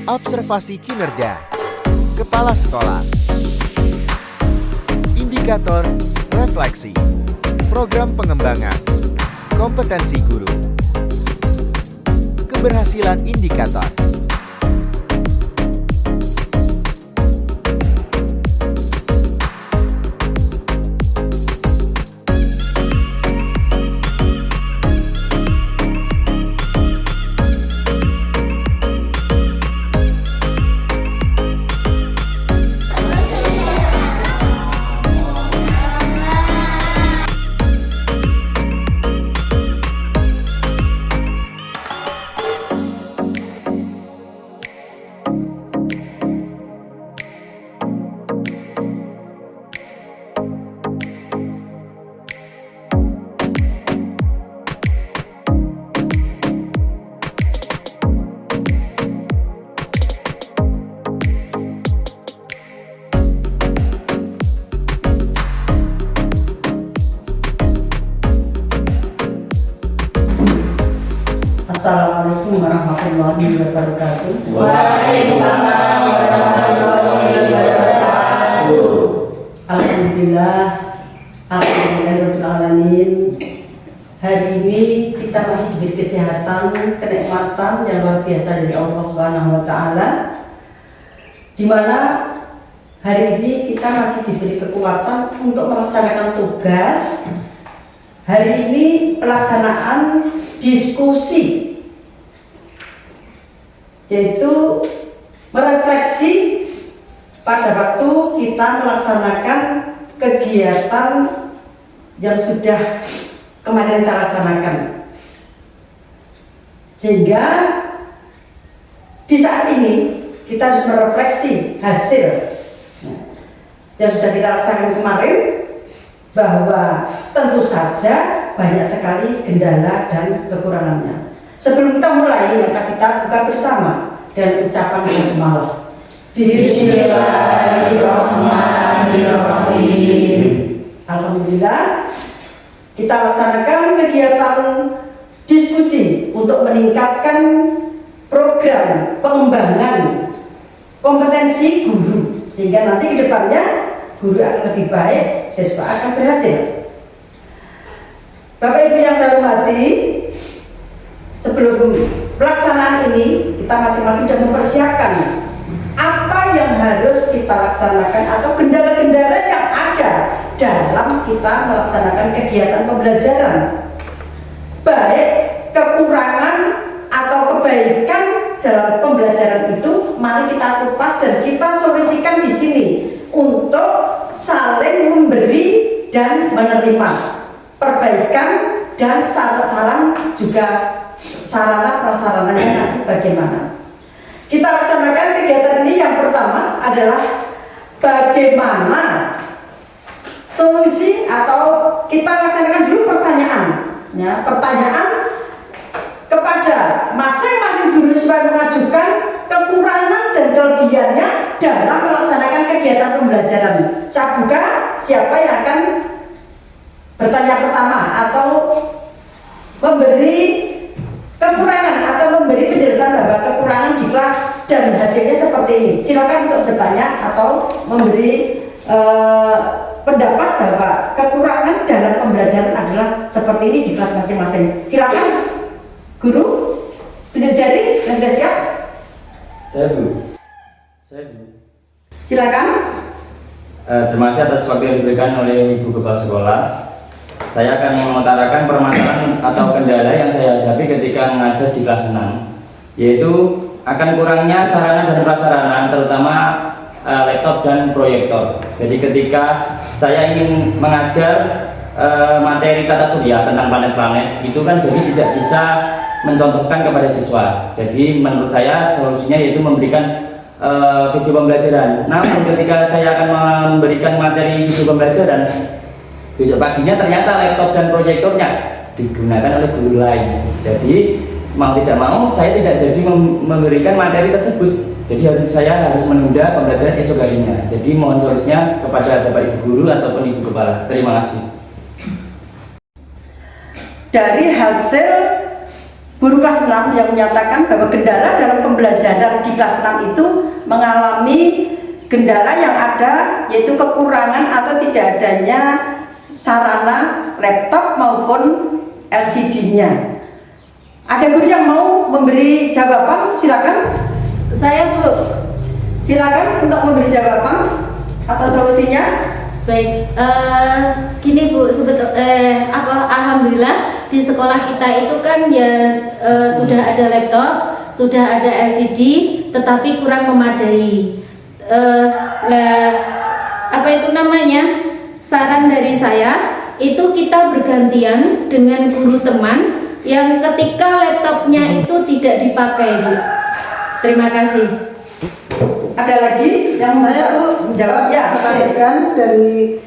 Observasi kinerja Kepala Sekolah. Indikator refleksi. Program pengembangan kompetensi guru. Keberhasilan indikator. Assalamualaikum warahmatullahi wabarakatuh. Waalaikumsalam warahmatullahi wabarakatuh. Alhamdulillah, alhamdulillahirobbilalamin. Hari ini kita masih diberi kesehatan, kenikmatan yang luar biasa dari Allah Subhanahu wa Ta'ala, di mana hari ini kita masih diberi kekuatan untuk melaksanakan tugas. Hari ini pelaksanaan diskusi, yaitu merefleksi pada waktu kita melaksanakan kegiatan yang sudah kemarin kita laksanakan, sehingga di saat ini kita harus merefleksi hasil yang sudah kita laksanakan kemarin, bahwa tentu saja banyak sekali kendala dan kekurangannya. Sebelum kita mulai, maka kita buka bersama dan ucapan basmalah. Bismillahirrahmanirrahim. Alhamdulillah, kita laksanakan kegiatan diskusi untuk meningkatkan program pengembangan kompetensi guru, sehingga nanti ke depannya guru akan lebih baik, siswa akan berhasil. Bapak Ibu yang saya hormati, sebelum pelaksanaan ini kita masing-masing sudah mempersiapkan apa yang harus kita laksanakan atau kendala-kendala yang ada dalam kita melaksanakan kegiatan pembelajaran, baik kekurangan atau kebaikan dalam pembelajaran itu. Mari kita kupas dan kita solusikan di sini untuk saling memberi dan menerima perbaikan dan saran-saran, juga sarana prasarananya nanti bagaimana. Kita laksanakan kegiatan ini. Yang pertama adalah bagaimana solusi, atau kita laksanakan dulu pertanyaan, ya, pertanyaan kepada masing-masing guru supaya mengajukan kekurangan dan kelebihannya dalam melaksanakan kegiatan pembelajaran. Saya buka, siapa yang akan bertanya pertama atau memberi kekurangan atau memberi penjelasan bahwa kekurangan di kelas dan hasilnya seperti ini. Silakan untuk bertanya atau memberi pendapat bahwa kekurangan dalam pembelajaran adalah seperti ini di kelas masing-masing. Silakan guru, tunjuk jari dan sudah siap. Saya dulu. Silakan. Terima kasih atas waktu yang diberikan oleh Ibu Kepala Sekolah. Saya akan mengutarakan permasalahan atau kendala yang saya hadapi ketika mengajar di kelas 6, yaitu akan kurangnya sarana dan prasarana, terutama laptop dan proyektor. Jadi ketika saya ingin mengajar materi tata surya tentang planet-planet, itu kan jadi tidak bisa mencontohkan kepada siswa. Jadi menurut saya solusinya yaitu memberikan video pembelajaran. Namun ketika saya akan memberikan materi video pembelajaran, besok paginya ternyata laptop dan proyektornya digunakan oleh guru lain. Jadi mau tidak mau saya tidak jadi memberikan materi tersebut. Jadi saya harus menunda pembelajaran esok harinya. Jadi mohon solusinya kepada Bapak Ibu Guru ataupun Ibu Kepala. Terima kasih. Dari hasil guru kelas 6 yang menyatakan bahwa kendala dalam pembelajaran di kelas 6 itu mengalami kendala yang ada, yaitu kekurangan atau tidak adanya sarana laptop maupun LCD-nya. Ada guru yang mau memberi jawaban? Silakan. Saya, Bu. Silakan untuk memberi jawaban atau solusinya. Baik, gini Bu, alhamdulillah di sekolah kita itu kan ya sudah ada laptop, sudah ada LCD, tetapi kurang memadai. Apa itu namanya? Saran dari saya itu kita bergantian dengan guru teman yang ketika laptopnya itu tidak dipakai, Bu. Terima kasih. Ada lagi yang Saya, Bu, menjawab? Ya, perhatikan dari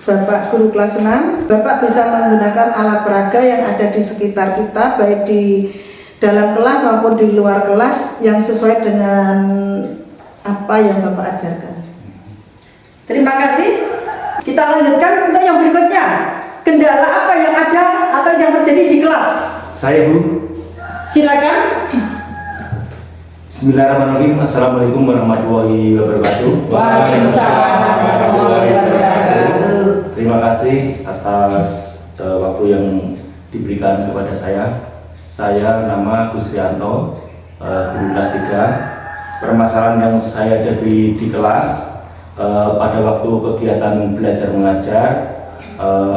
Bapak guru kelas 6, Bapak bisa menggunakan alat peraga yang ada di sekitar kita, baik di dalam kelas maupun di luar kelas, yang sesuai dengan apa yang Bapak ajarkan. terima kasih. Kita lanjutkan untuk yang berikutnya. Kendala apa yang ada atau yang terjadi di kelas? Saya, Bu. Silakan. Bismillahirrahmanirrahim. Assalamualaikum warahmatullahi wabarakatuh. Waalaikumsalam warahmatullahi wabarakatuh. Terima kasih atas waktu yang diberikan kepada saya. Saya nama Gus Rianto, guru kelas 3. Permasalahan yang saya hadapi di kelas pada waktu kegiatan belajar mengajar,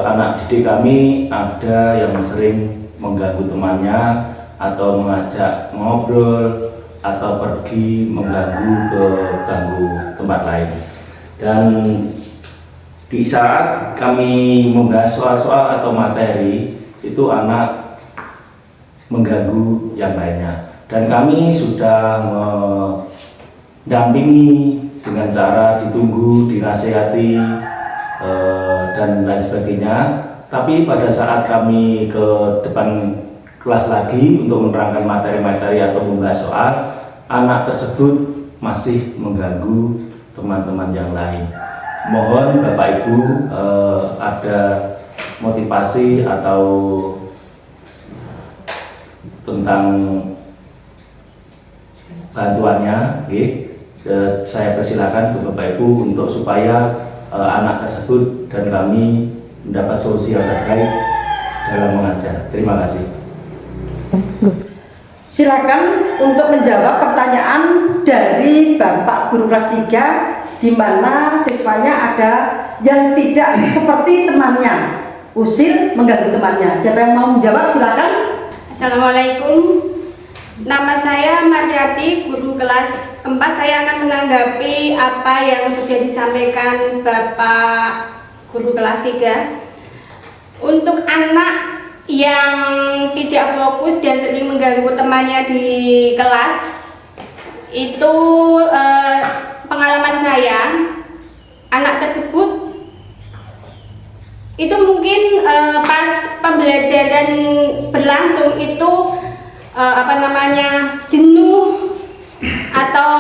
anak didik kami ada yang sering mengganggu temannya atau mengajak ngobrol atau pergi mengganggu ke tempat lain. Dan di saat kami membahas soal-soal atau materi, itu anak mengganggu yang lainnya. Dan kami sudah mendampingi dengan cara ditunggu, dinasehati, dan lain sebagainya. Tapi pada saat kami ke depan kelas lagi untuk menerangkan materi-materi atau membahas soal, anak tersebut masih mengganggu teman-teman yang lain. Mohon Bapak Ibu ada motivasi atau tentang bantuannya, saya persilakan ke Bapak Ibu untuk supaya anak tersebut dan kami mendapat solusi yang terbaik dalam mengajar. Terima kasih. Silakan untuk menjawab pertanyaan dari Bapak guru kelas 3, di mana siswanya ada yang tidak seperti temannya, usil mengganggu temannya. Siapa yang mau menjawab? Silakan. Assalamualaikum. Nama saya Mariati, guru kelas 4. Saya akan menanggapi apa yang sudah disampaikan Bapak guru kelas 3. Untuk anak yang tidak fokus dan sering mengganggu temannya di kelas, itu pengalaman saya, anak tersebut itu mungkin pas pembelajaran berlangsung itu jenuh atau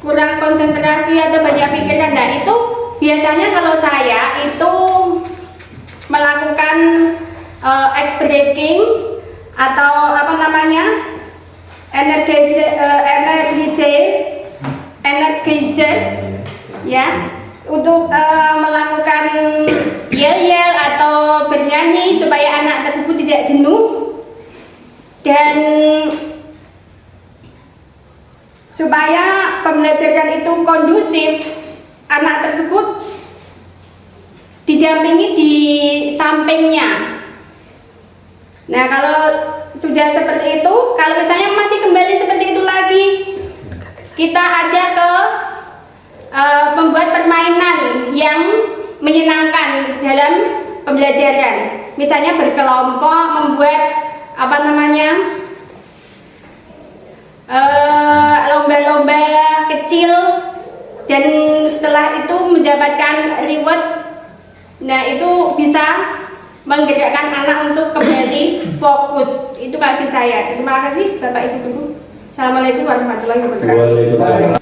kurang konsentrasi atau banyak pikiran. Nah, itu biasanya kalau saya itu melakukan ice-breaking atau energizer ya, untuk melakukan yel-yel atau bernyanyi supaya anak tersebut tidak jenuh dan supaya pembelajaran itu kondusif. Anak tersebut didampingi di sampingnya. Nah, kalau sudah seperti itu, kalau misalnya masih kembali seperti itu lagi, kita ajak ke membuat permainan yang menyenangkan dalam pembelajaran. Misalnya berkelompok, membuat lomba-lomba kecil, dan setelah itu mendapatkan reward. Nah, itu bisa menggerakkan anak untuk kembali fokus. Itu bagi saya. Terima kasih Bapak Ibu guru. Assalamualaikum warahmatullahi wabarakatuh. Waalaikumsalam.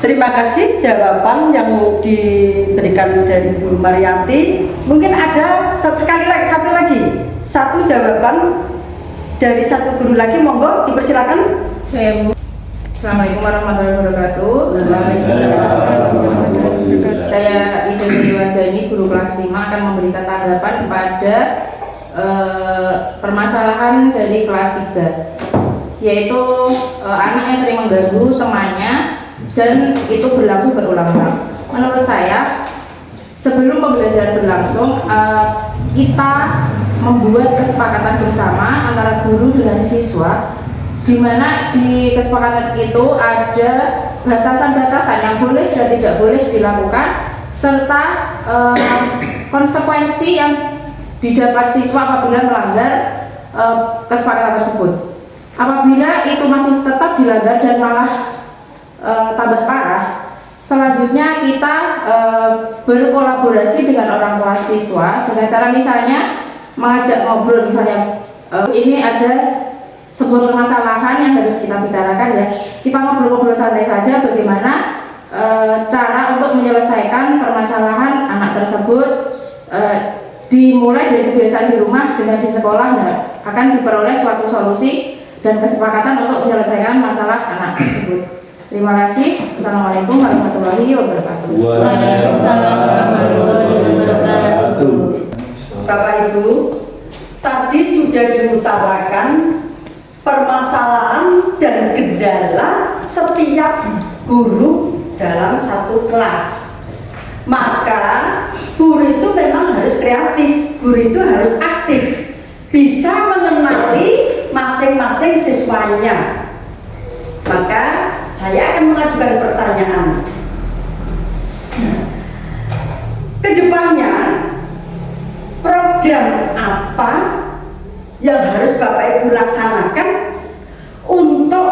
Terima kasih jawaban yang diberikan dari Bu Marianti. Mungkin ada satu lagi satu jawaban dari satu guru lagi, monggo dipersilakan. Saya Bu. Assalamualaikum warahmatullahi wabarakatuh. Saya Ida Wardani, guru kelas 5, akan memberikan tanggapan pada permasalahan dari kelas 3, yaitu anak yang sering mengganggu temannya dan itu berlangsung berulang-ulang. Menurut saya, sebelum pembelajaran berlangsung, kita membuat kesepakatan bersama antara guru dengan siswa, di mana di kesepakatan itu ada batasan-batasan yang boleh dan tidak boleh dilakukan, serta konsekuensi yang didapat siswa apabila melanggar kesepakatan tersebut. Apabila itu masih tetap dilanggar dan malah tambah parah, selanjutnya kita berkolaborasi dengan orang tua siswa dengan cara misalnya mengajak ngobrol, misalnya ini ada sebuah permasalahan yang harus kita bicarakan ya, kita ngobrol-ngobrol santai saja bagaimana cara untuk menyelesaikan permasalahan anak tersebut, dimulai dari kebiasaan di rumah dengan di sekolah, akan diperoleh suatu solusi dan kesepakatan untuk menyelesaikan masalah anak tersebut. Terima kasih. Assalamualaikum warahmatullahi wabarakatuh. Waalaikumsalam warahmatullahi wabarakatuh. Bapak Ibu, tadi sudah diutarakan permasalahan dan kendala setiap guru dalam satu kelas. Maka guru itu memang harus kreatif, guru itu harus aktif, bisa mengenali masing-masing siswanya. Maka saya akan mengajukan pertanyaan. Kedepannya program apa yang harus Bapak Ibu laksanakan untuk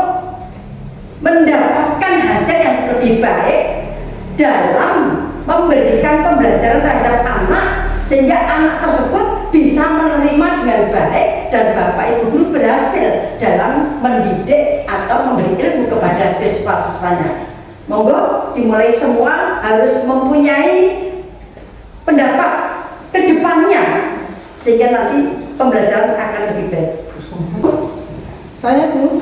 mendapatkan hasil yang lebih baik dalam memberikan pembelajaran terhadap anak, sehingga anak tersebut bisa menerima dengan baik dan Bapak Ibu guru berhasil dalam mendidik atau memberi ilmu kepada siswa-siswanya. Monggo dimulai, semua harus mempunyai pendapat ke depannya sehingga nanti pembelajaran akan lebih baik. Saya Bu,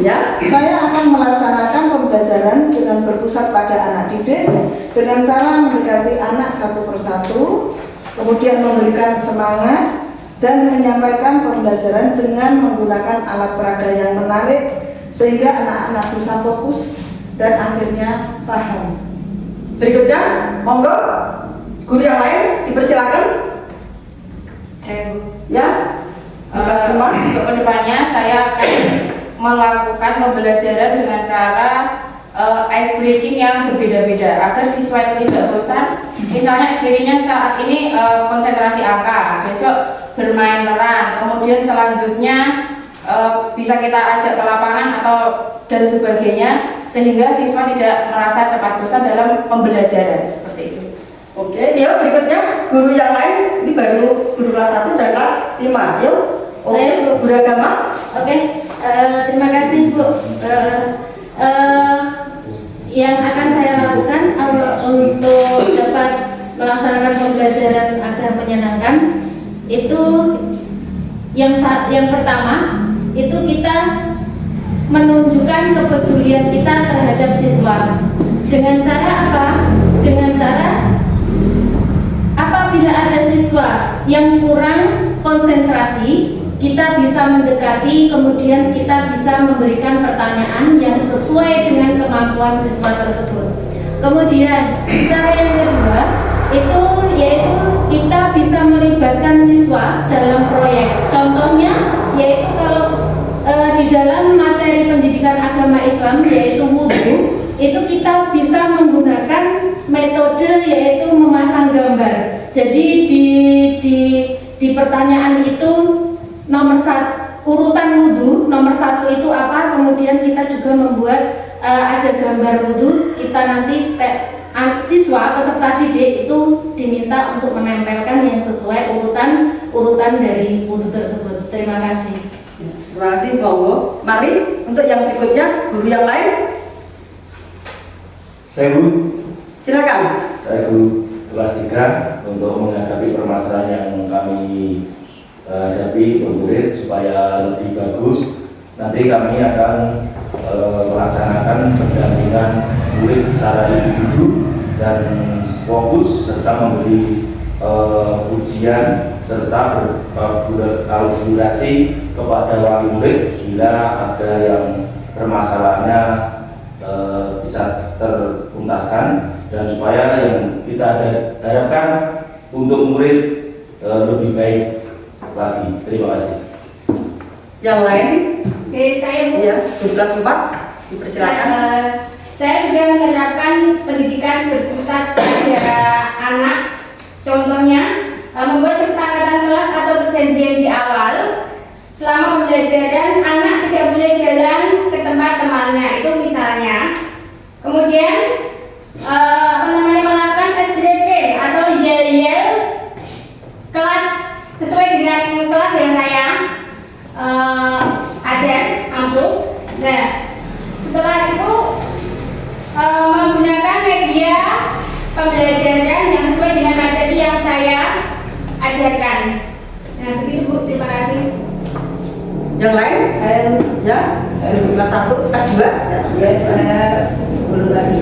Ya, saya akan melaksanakan pembelajaran dengan berpusat pada anak didik dengan cara mendekati anak satu persatu, kemudian memberikan semangat dan menyampaikan pembelajaran dengan menggunakan alat peraga yang menarik sehingga anak-anak bisa fokus dan akhirnya paham. berikutnya monggo guru yang lain dipersilakan. Saya Bu. Ya, Untuk kedepannya saya akan melakukan pembelajaran dengan cara ice breaking yang berbeda-beda agar siswa itu tidak bosan. Misalnya ice breakingnya saat ini konsentrasi angka, besok bermain peran, kemudian selanjutnya bisa kita ajak ke lapangan atau dan sebagainya, sehingga siswa tidak merasa cepat bosan dalam pembelajaran seperti itu. oke. Yuk berikutnya guru yang lain, ini baru guru kelas 1 dan kelas 5. Yuk, Saya Bu. guru agama. Oke, terima kasih Bu. Yang akan saya lakukan untuk dapat melaksanakan pembelajaran agar menyenangkan itu yang pertama itu kita menunjukkan kepedulian kita terhadap siswa. Dengan cara apa? Dengan cara apabila ada siswa yang kurang konsentrasi, kita bisa mendekati, kemudian kita bisa memberikan pertanyaan yang sesuai dengan kemampuan siswa tersebut. Kemudian cara yang kedua itu yaitu kita bisa melibatkan siswa dalam proyek. Contohnya yaitu kalau di dalam materi pendidikan agama Islam yaitu wudhu, itu kita bisa menggunakan metode yaitu memasang gambar. Jadi di pertanyaan itu nomor satu, urutan wudhu nomor 1 itu apa, kemudian kita juga membuat ada gambar wudhu. Kita nanti siswa peserta didik itu diminta untuk menempelkan yang sesuai urutan dari wudhu tersebut. Terima kasih. Terima kasih, monggo. Mari untuk yang berikutnya guru yang lain. Saya Bu, Silakan. saya guru kelas 3 untuk menghadapi permasalahan yang kami hadapi murid supaya lebih bagus. Nanti kami akan melaksanakan pendampingan murid secara individu dan fokus serta memberi ujian serta berkolaborasi kepada wali murid bila ada yang permasalahannya bisa tertuntaskan, dan supaya yang kita harapkan untuk murid lebih baik lagi. Terima kasih. Yang lain? Oke, saya Bu. Ya, guru kelas 4 dipersilakan. Saya sudah menerapkan pendidikan berpusat pada anak. Contohnya, membuat kesepakatan kelas atau perjanjian di awal. Selama pembelajaran, anak tidak boleh jalan ke tempat temannya. Itu misalnya. Kemudian, melakukan SDK atau yel-yel kelas sesuai dengan kelas yang saya ajar, mampu. Nah, setelah itu menggunakan media pembelajaran yang sesuai dengan materi yang saya ajarkan. Nah, begitu Bu, terima kasih. Yang lain? Ya, guru kelas 1, kelas 2. Belum lagi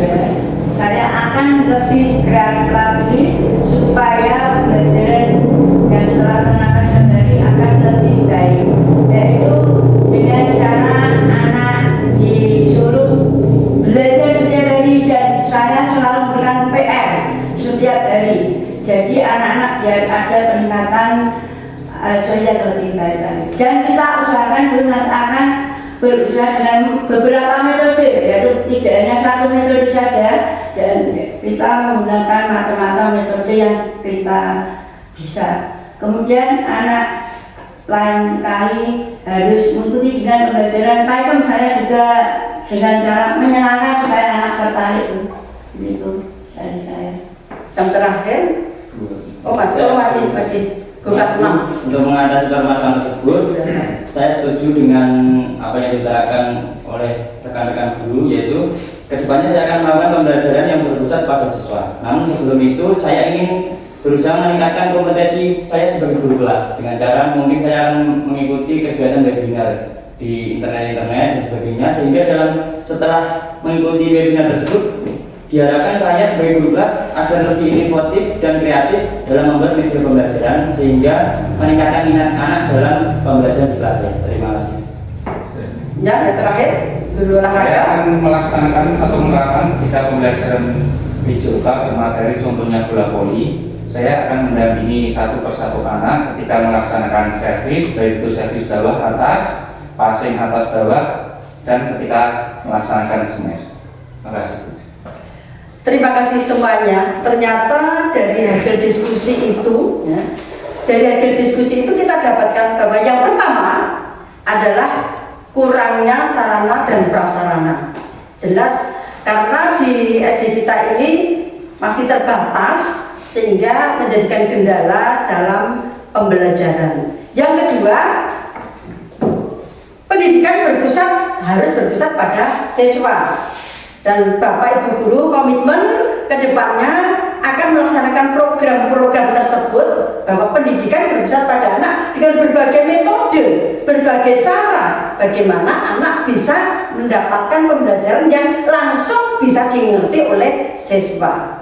saya akan lebih kreatif lagi supaya pembelajaran yang dilaksanakan sendiri akan lebih baik, yaitu dengan cara anak disuruh belajar setiap hari dan saya selalu memberikan PR setiap hari, jadi anak-anak biar ada peningkatan sosial lebih baik lagi. Dan kita usahakan berusaha dengan beberapa metode, yaitu tidak hanya satu metode saja, dan kita menggunakan macam-macam metode yang kita bisa. Kemudian anak lain kali harus mengikuti dengan pembelajaran Python. Saya juga dengan cara menyenangkan supaya anak tertarik. Itu dari saya. Yang terakhir? Masih kelas 6. Untuk mengatasi permasalahan tersebut, saya setuju dengan apa yang diterapkan oleh rekan-rekan guru, yaitu kedepannya saya akan melakukan pembelajaran yang berpusat pada siswa. Namun sebelum itu saya ingin berusaha meningkatkan kompetensi saya sebagai guru kelas dengan cara mungkin saya akan mengikuti kegiatan webinar di internet dan sebagainya, sehingga setelah mengikuti webinar tersebut diharapkan saya sebagai guru kelas agar lebih inovatif dan kreatif dalam membuat media pembelajaran sehingga meningkatkan minat anak dalam pembelajaran di kelasnya. Terima kasih. Ya, yang terakhir guru olahraga. Saya akan melaksanakan atau menerapkan kita pembelajaran BJOK bermateri contohnya bola voli. Saya akan mendampingi satu persatu anak ketika melaksanakan servis, baik itu servis bawah atas, passing atas bawah, dan ketika melaksanakan smash. Terima kasih. Terima kasih semuanya. Ternyata dari hasil diskusi itu, kita dapatkan bahwa yang pertama adalah kurangnya sarana dan prasarana. Jelas karena di SD kita ini masih terbatas sehingga menjadikan kendala dalam pembelajaran. Yang kedua, pendidikan harus berpusat pada siswa. Dan Bapak Ibu Guru komitmen ke depannya akan melaksanakan program-program tersebut, bahwa pendidikan berpusat pada anak dengan berbagai metode, berbagai cara bagaimana anak bisa mendapatkan pembelajaran yang langsung bisa dimengerti oleh siswa.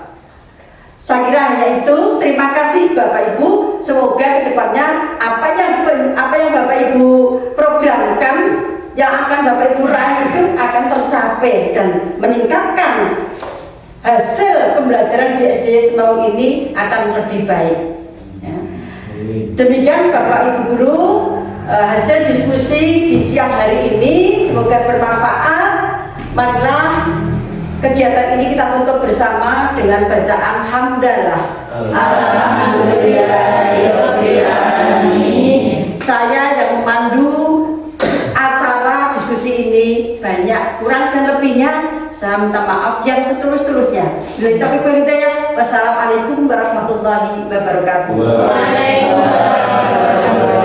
Saya kira hanya itu. Terima kasih Bapak Ibu. Semoga ke depannya apa yang Bapak Ibu programkan, yang akan Bapak Ibu raih itu akan tercapai dan meningkatkan hasil pembelajaran di SD Semau ini akan lebih baik. Ya. Demikian Bapak Ibu Guru, hasil diskusi di siang hari ini semoga bermanfaat. Marilah kegiatan ini kita tutup bersama dengan bacaan hamdalah. Alhamdulillahirobbilalamin. Saya yang memandu acara diskusi ini, banyak kurang dan lebihnya saya minta maaf yang setulus-tulusnya. Wassalamualaikum warahmatullahi wabarakatuh. Waalaikumsalam.